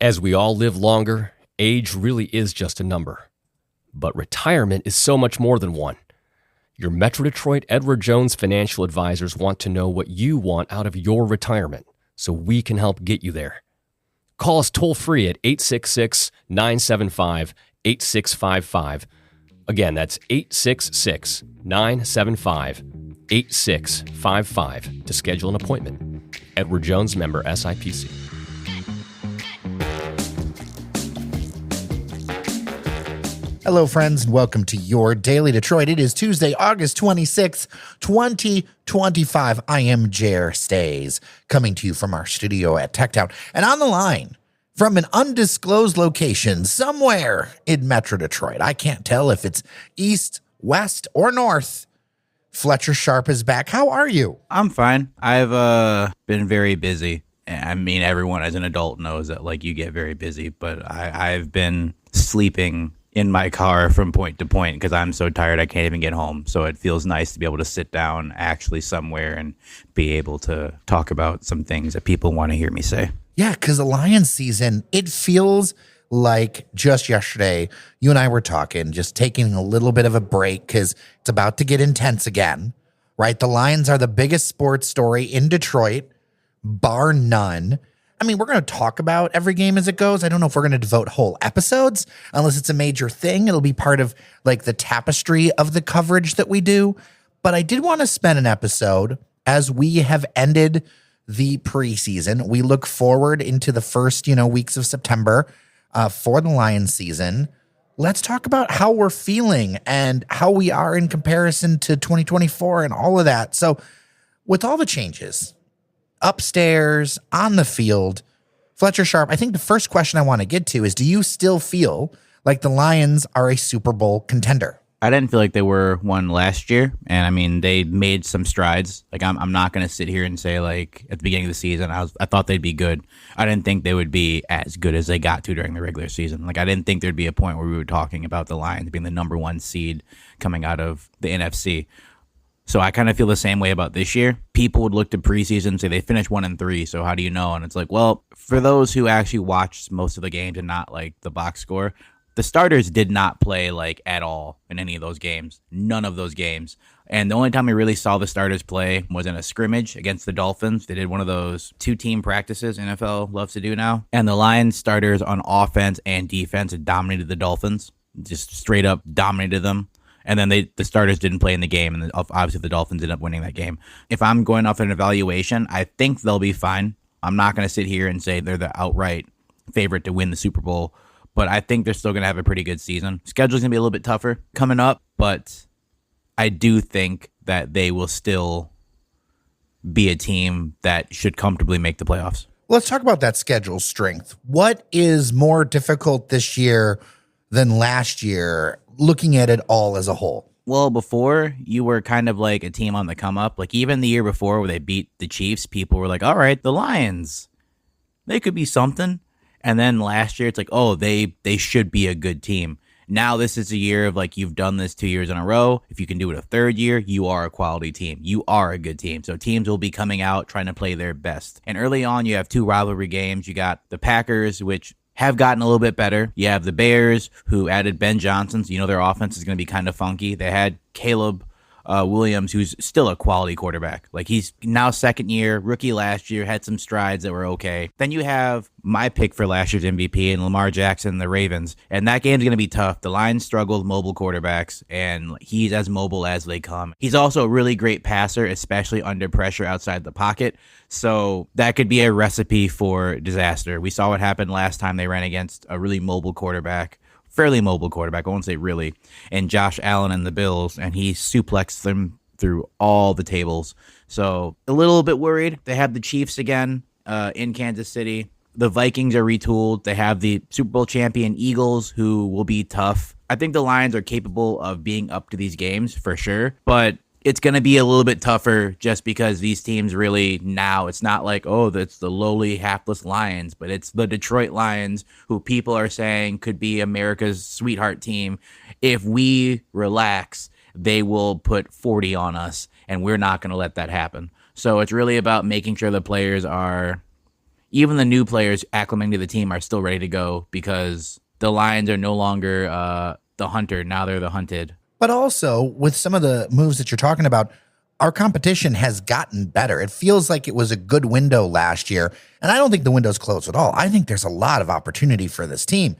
As we all live longer, age really is just a number. But retirement is so much more than one. Your Metro Detroit Edward Jones financial advisors want to know what you want out of your retirement, so we can help get you there. Call us toll-free at 866-975-8655. Again, that's 866-975-8655 to schedule an appointment. Edward Jones, member SIPC. Hello, friends, and welcome to your Daily Detroit. It is Tuesday, August 26th, 2025. I am Jer Stays, coming to you from our studio at TechTown. And on the line, from an undisclosed location somewhere in Metro Detroit, I can't tell if it's east, west, or north, Fletcher Sharpe is back. How are you? I'm fine. I've been very busy. I mean, everyone as an adult knows that, like, you get very busy, but I've been sleeping in my car from point to point because I'm so tired I can't even get home. So it feels nice to be able to sit down actually somewhere and be able to talk about some things that people want to hear me say. Yeah, because the Lions season, it feels like just yesterday, you and I were talking, just taking a little bit of a break because it's about to get intense again, right? The Lions are the biggest sports story in Detroit, bar none. I mean, we're going to talk about every game as it goes. I don't know if we're going to devote whole episodes unless it's a major thing. It'll be part of like the tapestry of the coverage that we do. But I did want to spend an episode as we have ended the preseason. We look forward into the first, weeks of September for the Lions season. Let's talk about how we're feeling and how we are in comparison to 2024 and all of that. So with all the changes upstairs, on the field, Fletcher Sharpe, I think the first question I want to get to is, do you still feel like the Lions are a Super Bowl contender? I didn't feel like they were one last year, and I mean, they made some strides. Like, I'm not going to sit here and say, like, at the beginning of the season, I thought they'd be good. I didn't think they would be as good as they got to during the regular season. Like, I didn't think there'd be a point where we were talking about the Lions being the number one seed coming out of the NFC. So I kind of feel the same way about this year. People would look to preseason and say they finished 1-3, so how do you know? And it's like, well, for those who actually watched most of the games and not like the box score, the starters did not play like at all in any of those games. None of those games. And the only time we really saw the starters play was in a scrimmage against the Dolphins. They did one of those 2-team practices NFL loves to do now. And the Lions starters on offense and defense had dominated the Dolphins. Just straight up dominated them. And then the starters didn't play in the game, and obviously the Dolphins ended up winning that game. If I'm going off an evaluation, I think they'll be fine. I'm not going to sit here and say they're the outright favorite to win the Super Bowl, but I think they're still going to have a pretty good season. Schedule's going to be a little bit tougher coming up, but I do think that they will still be a team that should comfortably make the playoffs. Let's talk about that schedule strength. What is more difficult this year than last year, looking at it all as a whole? Well, before, you were kind of like a team on the come up. Like, even the year before where they beat the Chiefs, people were like, all right, the Lions, they could be something. And then last year, it's like, oh, they should be a good team. Now this is a year of, like, you've done this 2 years in a row. If you can do it a third year, you are a quality team. You are a good team. So teams will be coming out trying to play their best. And early on, you have 2 rivalry games. You got the Packers, which have gotten a little bit better. You have the Bears, who added Ben Johnson, so their offense is going to be kind of funky. They had Caleb Williams, who's still a quality quarterback. Like, he's now second year, rookie last year, had some strides that were okay. Then you have my pick for last year's MVP and Lamar Jackson, the Ravens. And that game's going to be tough. The Lions struggle with mobile quarterbacks, and he's as mobile as they come. He's also a really great passer, especially under pressure outside the pocket. So that could be a recipe for disaster. We saw what happened last time they ran against a really mobile quarterback. Fairly mobile quarterback, I won't say really, and Josh Allen and the Bills, and he suplexed them through all the tables. So a little bit worried. They have the Chiefs again in Kansas City. The Vikings are retooled. They have the Super Bowl champion Eagles, who will be tough. I think the Lions are capable of being up to these games for sure, but it's going to be a little bit tougher just because these teams really now, it's not like, oh, that's the lowly, hapless Lions, but it's the Detroit Lions, who people are saying could be America's sweetheart team. If we relax, they will put 40 on us, and we're not going to let that happen. So it's really about making sure the players are, even the new players acclimating to the team are still ready to go because the Lions are no longer the hunter. Now they're the hunted. But also, with some of the moves that you're talking about, our competition has gotten better. It feels like it was a good window last year. And I don't think the window's closed at all. I think there's a lot of opportunity for this team.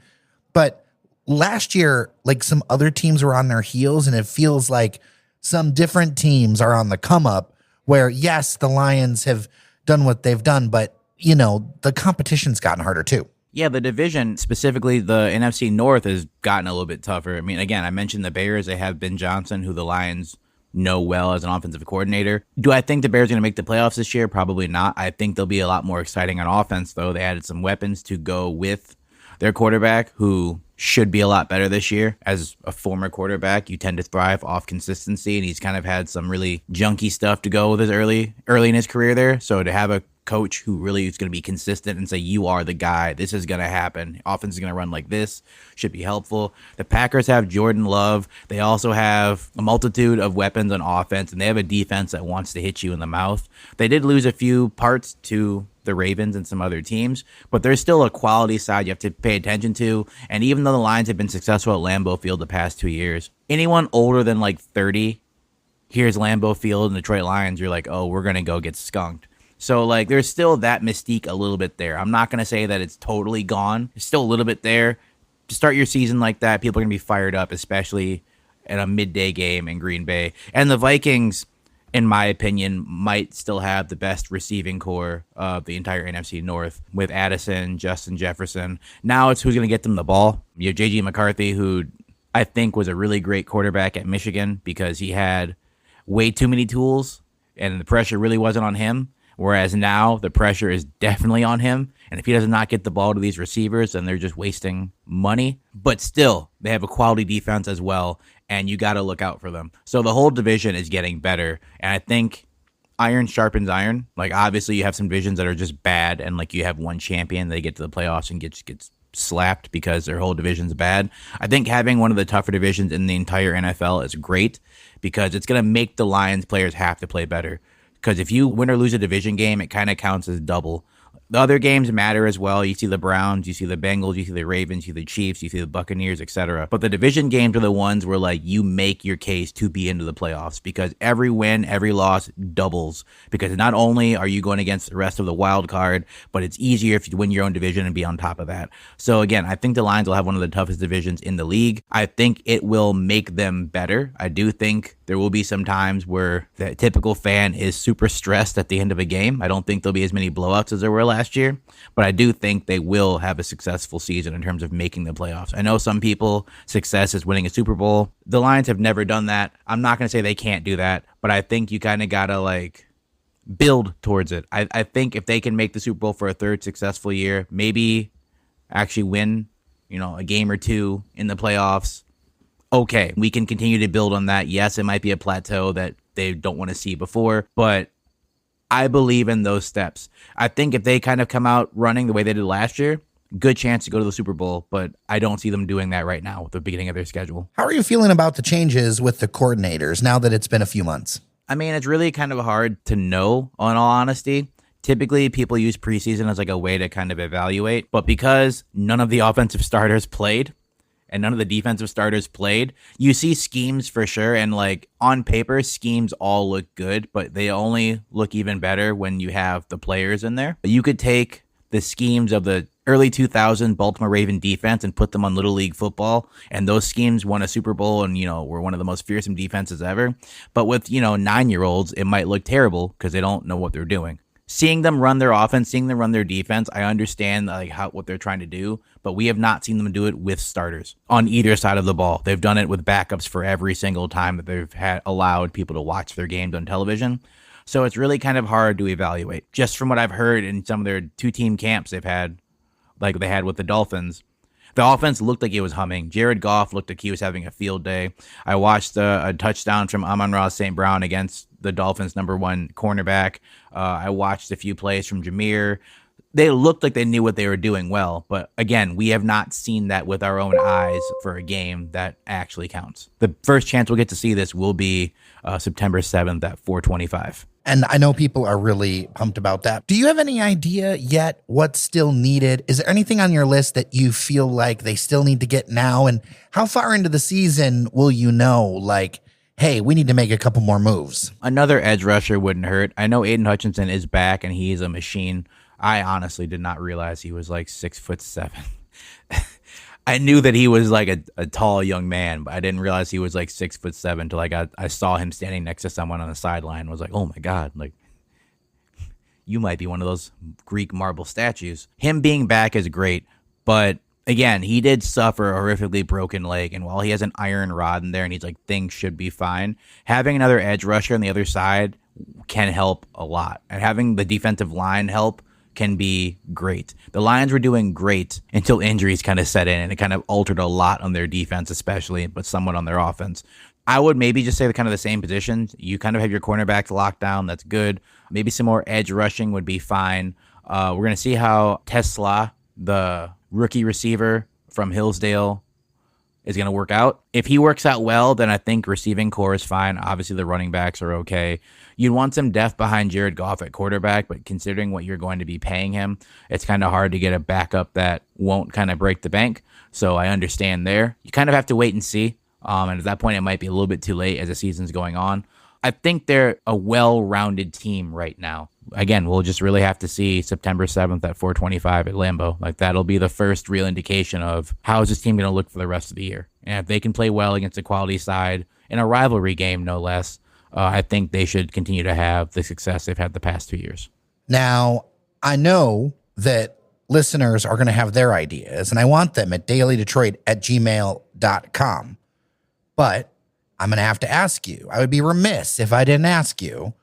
But last year, like some other teams were on their heels, and it feels like some different teams are on the come up where, yes, the Lions have done what they've done, but, you know, the competition's gotten harder too. Yeah, the division, specifically the NFC North, has gotten a little bit tougher. I mean, again, I mentioned the Bears. They have Ben Johnson, who the Lions know well as an offensive coordinator. Do I think the Bears are going to make the playoffs this year? Probably not. I think they'll be a lot more exciting on offense, though. They added some weapons to go with their quarterback, who should be a lot better this year. As a former quarterback, you tend to thrive off consistency, and he's kind of had some really junky stuff to go with his early in his career there. So to have a coach who really is going to be consistent and say, you are the guy, this is going to happen, offense is going to run like this, should be helpful. The Packers have Jordan Love. They also have a multitude of weapons on offense, and they have a defense that wants to hit you in the mouth. They did lose a few parts to the Ravens and some other teams, but there's still a quality side you have to pay attention to. And even though the Lions have been successful at Lambeau Field the past 2 years, anyone older than like 30 here's Lambeau Field and Detroit Lions, you're like, oh, we're going to go get skunked. So, like, there's still that mystique a little bit there. I'm not going to say that it's totally gone. It's still a little bit there. To start your season like that, people are going to be fired up, especially at a midday game in Green Bay. And the Vikings, in my opinion, might still have the best receiving core of the entire NFC North with Addison, Justin Jefferson. Now it's who's going to get them the ball. You have J.J. McCarthy, who I think was a really great quarterback at Michigan because he had way too many tools and the pressure really wasn't on him. Whereas now the pressure is definitely on him. And if he does not get the ball to these receivers, then they're just wasting money. But still, they have a quality defense as well, and you got to look out for them. So the whole division is getting better. And I think iron sharpens iron. Like, obviously, you have some divisions that are just bad, and like you have one champion, they get to the playoffs and gets slapped because their whole division's bad. I think having one of the tougher divisions in the entire NFL is great because it's going to make the Lions players have to play better. Because if you win or lose a division game, it kind of counts as double. The other games matter as well. You see the Browns, you see the Bengals, you see the Ravens, you see the Chiefs, you see the Buccaneers, etc. But the division games are the ones where like you make your case to be into the playoffs because every win, every loss doubles. Because not only are you going against the rest of the wild card, but it's easier if you win your own division and be on top of that. So again, I think the Lions will have one of the toughest divisions in the league. I think it will make them better. I do think there will be some times where the typical fan is super stressed at the end of a game. I don't think there'll be as many blowouts as there were last year, but I do think they will have a successful season in terms of making the playoffs. I know some people, success is winning a Super Bowl. The Lions have never done that. I'm not going to say they can't do that, but I think you kind of got to like build towards it. I think if they can make the Super Bowl for a third successful year, maybe actually win, a game or two in the playoffs, okay, we can continue to build on that. Yes, it might be a plateau that they don't want to see before, but I believe in those steps. I think if they kind of come out running the way they did last year, good chance to go to the Super Bowl, but I don't see them doing that right now with the beginning of their schedule. How are you feeling about the changes with the coordinators now that it's been a few months? I mean, it's really kind of hard to know, in all honesty. Typically, people use preseason as like a way to kind of evaluate, but because none of the offensive starters played, and none of the defensive starters played, you see schemes for sure. And like on paper, schemes all look good, but they only look even better when you have the players in there. You could take the schemes of the early 2000 Baltimore Raven defense and put them on Little League football. And those schemes won a Super Bowl and, were one of the most fearsome defenses ever. But with, 9-year-olds, it might look terrible because they don't know what they're doing. Seeing them run their offense, seeing them run their defense, I understand like what they're trying to do, but we have not seen them do it with starters on either side of the ball. They've done it with backups for every single time that they've allowed people to watch their games on television. So it's really kind of hard to evaluate. Just from what I've heard in some of their two-team camps they've had, like they had with the Dolphins, the offense looked like it was humming. Jared Goff looked like he was having a field day. I watched a touchdown from Amon-Ra St. Brown against the Dolphins' number one cornerback. I watched a few plays from Jameer. They looked like they knew what they were doing well. But again, we have not seen that with our own eyes for a game that actually counts. The first chance we'll get to see this will be September 7th at 4:25. And I know people are really pumped about that. Do you have any idea yet what's still needed? Is there anything on your list that you feel like they still need to get now? And how far into the season will you know, like, hey, we need to make a couple more moves? Another edge rusher wouldn't hurt. I know Aiden Hutchinson is back and he's a machine. I honestly did not realize he was like 6'7". I knew that he was like a tall young man, but I didn't realize he was like 6'7" until I saw him standing next to someone on the sideline and was like, oh my God, like you might be one of those Greek marble statues. Him being back is great, but again, he did suffer a horrifically broken leg, and while he has an iron rod in there and he's like, things should be fine, having another edge rusher on the other side can help a lot. And having the defensive line help can be great. The Lions were doing great until injuries kind of set in, and it kind of altered a lot on their defense, especially, but somewhat on their offense. I would maybe just say kind of the same positions. You kind of have your cornerbacks locked down. That's good. Maybe some more edge rushing would be fine. We're going to see how Tesla, the rookie receiver from Hillsdale, is going to work out. If he works out well, then I think receiving core is fine. Obviously, the running backs are okay. You'd want some depth behind Jared Goff at quarterback, but considering what you're going to be paying him, it's kind of hard to get a backup that won't kind of break the bank. So I understand there. You kind of have to wait and see. And at that point, it might be a little bit too late as the season's going on. I think they're a well-rounded team right now. Again, we'll just really have to see September 7th at 4:25 at Lambeau. Like, that'll be the first real indication of how is this team going to look for the rest of the year. And if they can play well against a quality side in a rivalry game, no less, I think they should continue to have the success they've had the past 2 years. Now, I know that listeners are going to have their ideas, and I want them at dailydetroit@gmail.com. But I'm going to have to ask you. I would be remiss if I didn't ask you,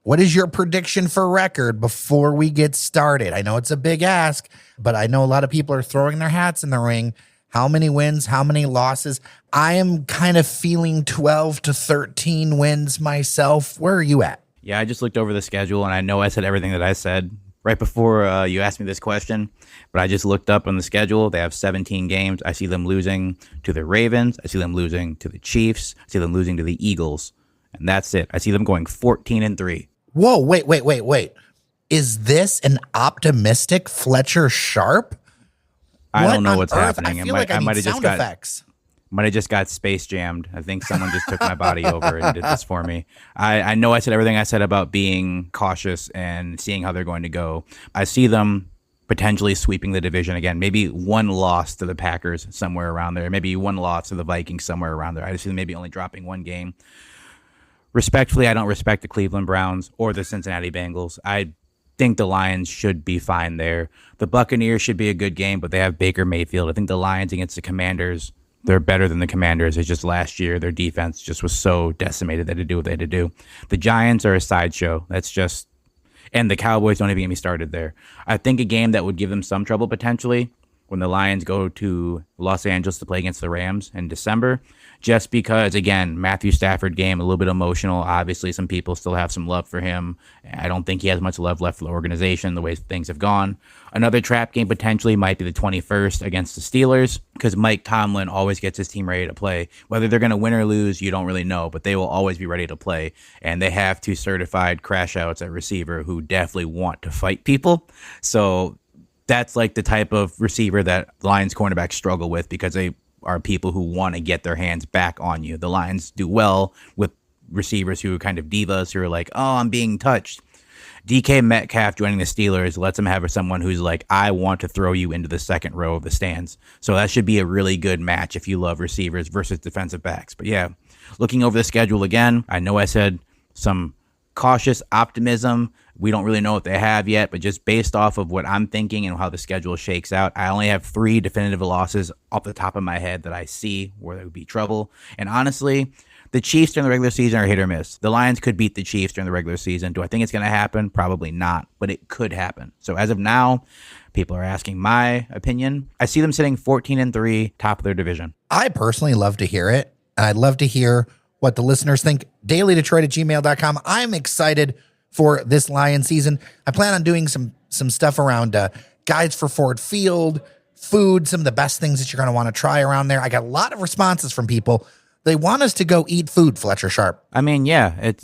what is your prediction for record before we get started? I know it's a big ask, but I know a lot of people are throwing their hats in the ring. How many wins? How many losses? I am kind of feeling 12 to 13 wins myself. Where are you at? Yeah, I just looked over the schedule, and I know I said everything that I said right before you asked me this question, but I just looked up on the schedule. They have 17 games. I see them losing to the Ravens. I see them losing to the Chiefs. I see them losing to the Eagles, and that's it. I see them going 14-3. Whoa, wait. Is this an optimistic Fletcher Sharpe? I don't know what's happening. I feel like I might have just got effects. Might have just got space jammed. I think someone just took my body over and did this for me. I know I said everything I said about being cautious and seeing how they're going to go. I see them potentially sweeping the division again. Maybe one loss to the Packers somewhere around there. Maybe one loss to the Vikings somewhere around there. I just see them maybe only dropping one game. Respectfully, I don't respect the Cleveland Browns or the Cincinnati Bengals. I think the Lions should be fine there. The Buccaneers should be a good game, but they have Baker Mayfield. I think the Lions against the Commanders, they're better than the Commanders. It's just last year their defense just was so decimated they had to do what they had to do. The Giants are a sideshow. That's just, and the Cowboys don't even get me started there. I think a game that would give them some trouble potentially when the Lions go to Los Angeles to play against the Rams in December, just because, again, Matthew Stafford game, a little bit emotional. Obviously, some people still have some love for him. I don't think he has much love left for the organization, the way things have gone. Another trap game potentially might be the 21st against the Steelers, because Mike Tomlin always gets his team ready to play. Whether they're going to win or lose, you don't really know, but they will always be ready to play. And they have two certified crash outs at receiver who definitely want to fight people. So that's like the type of receiver that Lions cornerbacks struggle with, because they are people who want to get their hands back on you. The Lions do well with receivers who are kind of divas, who are like, oh, I'm being touched. DK Metcalf joining the Steelers lets him have someone who's like, I want to throw you into the second row of the stands. So that should be a really good match if you love receivers versus defensive backs. But yeah, looking over the schedule again, I know I said some cautious optimism. We don't really know what they have yet, but just based off of what I'm thinking and how the schedule shakes out, I only have 3 definitive losses off the top of my head that I see where there would be trouble. And honestly, the Chiefs during the regular season are hit or miss. The Lions could beat the Chiefs during the regular season. Do I think it's going to happen? Probably not, but it could happen. So as of now, people are asking my opinion. I see them sitting 14-3, top of their division. I personally love to hear it, and I'd love to hear what the listeners think. DailyDetroit@gmail.com. I'm excited for this Lion season. I plan on doing some stuff around guides for Ford Field, food, some of the best things that you're going to want to try around there. I got a lot of responses from people. They want us to go eat food, Fletcher Sharpe. I mean, yeah, it's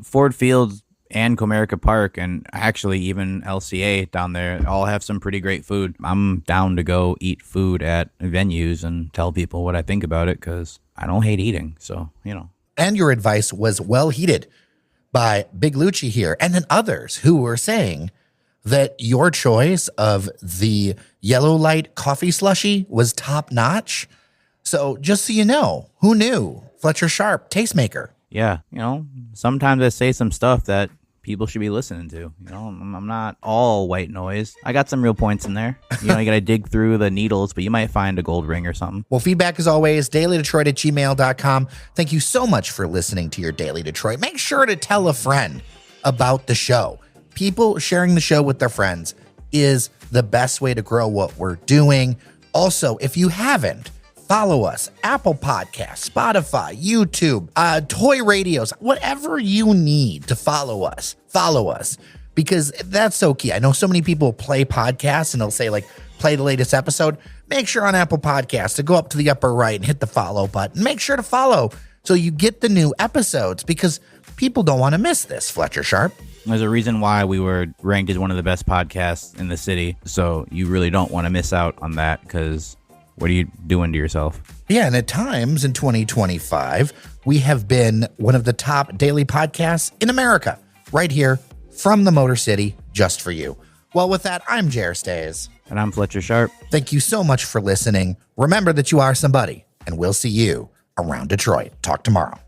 Ford Field and Comerica Park, and actually even LCA down there all have some pretty great food. I'm down to go eat food at venues and tell people what I think about it because I don't hate eating. So, And your advice was well heeded by Big Lucci here, and then others who were saying that your choice of the yellow light coffee slushy was top notch. So just so you know, who knew? Fletcher Sharpe, tastemaker. Yeah, sometimes I say some stuff that people should be listening to. I'm not all white noise. I got some real points in there. You got to dig through the needles, but you might find a gold ring or something. Well, feedback as always, dailydetroit@gmail.com. Thank you so much for listening to your Daily Detroit. Make sure to tell a friend about the show. People sharing the show with their friends is the best way to grow what we're doing. Also, if you haven't, follow us, Apple Podcasts, Spotify, YouTube, toy radios, whatever you need to follow us, because that's so key. I know so many people play podcasts and they'll say like, play the latest episode. Make sure on Apple Podcasts to go up to the upper right and hit the follow button. Make sure to follow so you get the new episodes because people don't want to miss this, Fletcher Sharpe. There's a reason why we were ranked as one of the best podcasts in the city. So you really don't want to miss out on that because what are you doing to yourself? Yeah, and at times in 2025, we have been one of the top daily podcasts in America, right here from the Motor City, just for you. Well, with that, I'm Jer Stays. And I'm Fletcher Sharpe. Thank you so much for listening. Remember that you are somebody, and we'll see you around Detroit. Talk tomorrow.